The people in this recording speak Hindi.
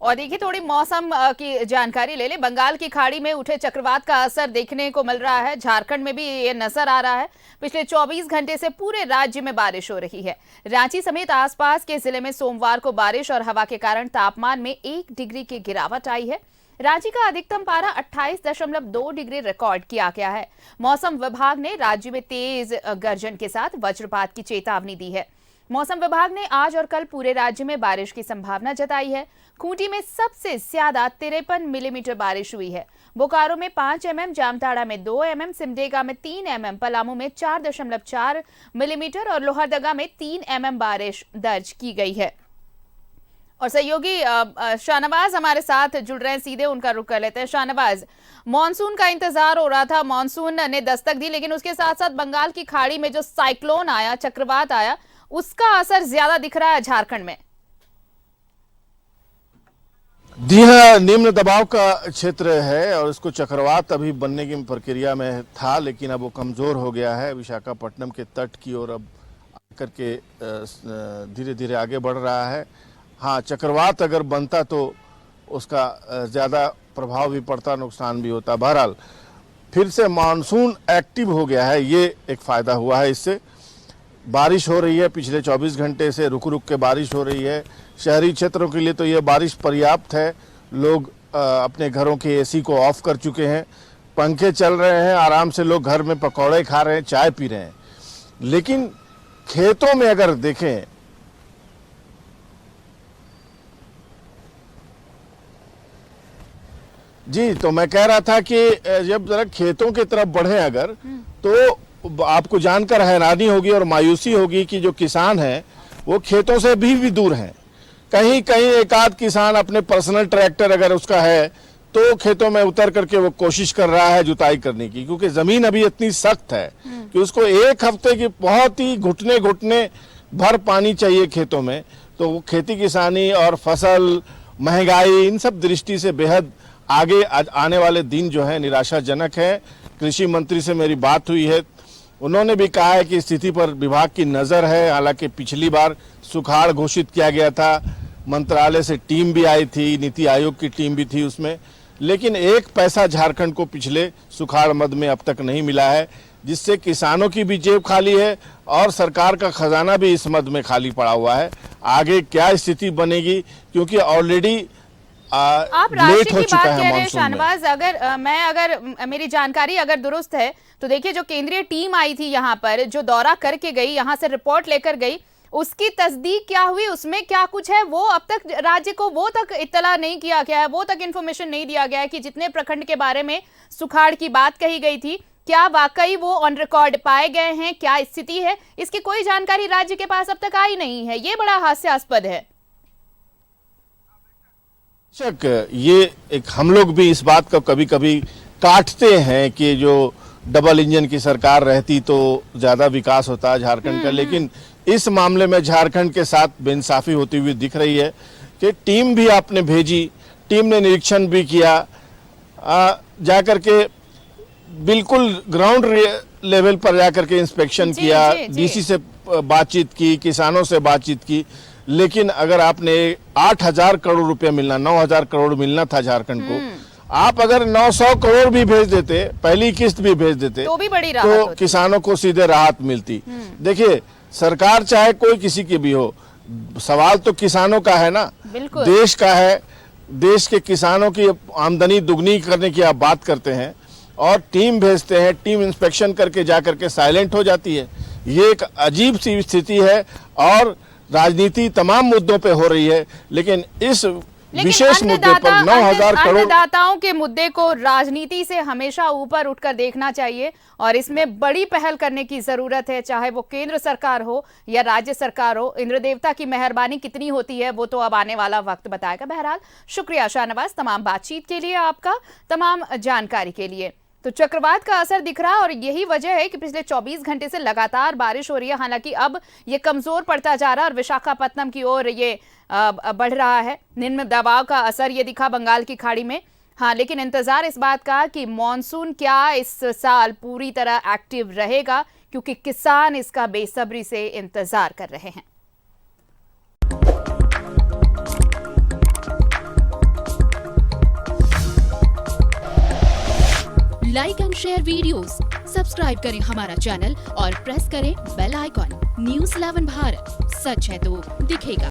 और देखिए थोड़ी मौसम की जानकारी ले ले। बंगाल की खाड़ी में उठे चक्रवात का असर देखने को मिल रहा है। झारखंड में भी ये नजर आ रहा है। पिछले 24 घंटे से पूरे राज्य में बारिश हो रही है। रांची समेत आसपास के जिले में सोमवार को बारिश और हवा के कारण तापमान में 1 डिग्री की गिरावट आई है। रांची का अधिकतम पारा 28.2 डिग्री रिकॉर्ड किया गया है। मौसम विभाग ने राज्य में तेज गर्जन के साथ वज्रपात की चेतावनी दी है। मौसम विभाग ने आज और कल पूरे राज्य में बारिश की संभावना जताई है। खूंटी में सबसे ज्यादा 53 मिलीमीटर बारिश हुई है। बोकारो में 5 mm, जामताड़ा में 2 mm, सिमडेगा में 3 mm, पलामू में 4.4 मिलीमीटर और लोहरदगा में 3 mm बारिश दर्ज की गई है। और सहयोगी शाहनवाज हमारे साथ जुड़ रहे हैं, सीधे उनका रुख कर लेते हैं। शाहनवाज, मॉनसून का इंतजार हो रहा था, मॉनसून ने दस्तक दी, लेकिन उसके साथ साथ बंगाल की खाड़ी में जो साइक्लोन आया, चक्रवात आया, उसका असर ज्यादा दिख रहा है झारखंड में। जी हाँ, निम्न दबाव का क्षेत्र है और इसको चक्रवात अभी बनने की प्रक्रिया में था, लेकिन अब वो कमजोर हो गया है। विशाखापट्टनम के तट की ओर अब आकर के धीरे धीरे आगे बढ़ रहा है। हाँ, चक्रवात अगर बनता तो उसका ज़्यादा प्रभाव भी पड़ता, नुकसान भी होता। बहरहाल फिर से मानसून एक्टिव हो गया है, ये एक फ़ायदा हुआ है। इससे बारिश हो रही है, पिछले 24 घंटे से रुक रुक के बारिश हो रही है। शहरी क्षेत्रों के लिए तो ये बारिश पर्याप्त है। लोग अपने घरों के एसी को ऑफ कर चुके हैं, पंखे चल रहे हैं, आराम से लोग घर में पकौड़े खा रहे हैं, चाय पी रहे हैं। लेकिन खेतों में अगर देखें, जी तो मैं कह रहा था कि जब जरा खेतों की तरफ बढ़े अगर, तो आपको जानकर हैरानी होगी और मायूसी होगी कि जो किसान हैं वो खेतों से भी दूर हैं। कहीं कहीं एक आध किसान अपने पर्सनल ट्रैक्टर अगर उसका है तो खेतों में उतर करके वो कोशिश कर रहा है जुताई करने की, क्योंकि जमीन अभी इतनी सख्त है कि उसको एक हफ्ते की बहुत ही घुटने घुटने भर पानी चाहिए खेतों में। तो वो खेती किसानी और फसल, महंगाई, इन सब दृष्टि से बेहद आगे आने वाले दिन जो है निराशाजनक है। कृषि मंत्री से मेरी बात हुई है, उन्होंने भी कहा है कि स्थिति पर विभाग की नज़र है। हालांकि पिछली बार सुखाड़ घोषित किया गया था, मंत्रालय से टीम भी आई थी, नीति आयोग की टीम भी थी उसमें, लेकिन एक पैसा झारखंड को पिछले सुखाड़ मद में अब तक नहीं मिला है, जिससे किसानों की भी जेब खाली है और सरकार का खजाना भी इस मद में खाली पड़ा हुआ है। आगे क्या स्थिति बनेगी, क्योंकि ऑलरेडी आप राज्य की बात कह रहे हैं शाहनवाज, अगर मेरी जानकारी अगर दुरुस्त है तो देखिए जो केंद्रीय टीम आई थी यहाँ पर, जो दौरा करके गई, यहाँ से रिपोर्ट लेकर गई, उसकी तस्दीक क्या हुई, उसमें क्या कुछ है, वो अब तक राज्य को वो तक इत्तला नहीं किया गया है, वो तक इन्फॉर्मेशन नहीं दिया गया है कि जितने प्रखंड के बारे में सुखाड़ की बात कही गई थी, क्या वाकई वो ऑन रिकॉर्ड पाए गए हैं, क्या स्थिति है, इसकी कोई जानकारी राज्य के पास अब तक आई नहीं है। ये बड़ा हास्यास्पद है। बेशक ये एक हम लोग भी इस बात को कभी कभी काटते हैं कि जो डबल इंजन की सरकार रहती तो ज्यादा विकास होता झारखंड का, लेकिन इस मामले में झारखंड के साथ बेइंसाफी होती हुई दिख रही है कि टीम भी आपने भेजी, टीम ने निरीक्षण भी किया, जाकर के बिल्कुल ग्राउंड लेवल पर जाकर के इंस्पेक्शन किया, डीसी से बातचीत की, किसानों से बातचीत की, लेकिन अगर आपने 8,000 करोड़ रुपए मिलना, 9,000 करोड़ मिलना था झारखंड को, आप अगर 900 करोड़ भी भेज देते, पहली किस्त भी भेज देते, तो भी बड़ी राहत तो किसानों को सीधे राहत मिलती। देखिए, सरकार चाहे कोई किसी की भी हो, सवाल तो किसानों का है ना, देश का है। देश के किसानों की आमदनी दुगनी करने की आप बात करते हैं और टीम भेजते हैं, टीम इंस्पेक्शन करके जाकर के साइलेंट हो जाती है। ये एक अजीब सी स्थिति है और राजनीति तमाम मुद्दों पे हो रही है, लेकिन इस विशेष मुद्दे पर 9,000 करोड़ अन्नदाताओं के मुद्दे को राजनीति से हमेशा ऊपर उठकर देखना चाहिए और इसमें बड़ी पहल करने की जरूरत है, चाहे वो केंद्र सरकार हो या राज्य सरकार हो। इंद्र देवता की मेहरबानी कितनी होती है वो तो अब आने वाला वक्त बताएगा। बहरहाल शुक्रिया शाहनवाज, तमाम बातचीत के लिए, आपका तमाम जानकारी के लिए। तो चक्रवात का असर दिख रहा है और यही वजह है कि पिछले 24 घंटे से लगातार बारिश हो रही है। हालांकि अब ये कमजोर पड़ता जा रहा है और विशाखापट्टनम की ओर ये बढ़ रहा है। निम्न दबाव का असर ये दिखा बंगाल की खाड़ी में। हाँ, लेकिन इंतजार इस बात का कि मॉनसून क्या इस साल पूरी तरह एक्टिव रहेगा, क्योंकि किसान इसका बेसब्री से इंतजार कर रहे हैं। Like and share videos, subscribe करें हमारा चैनल और प्रेस करें बेल आइकॉन। न्यूज़ 11 भारत, सच है तो दिखेगा।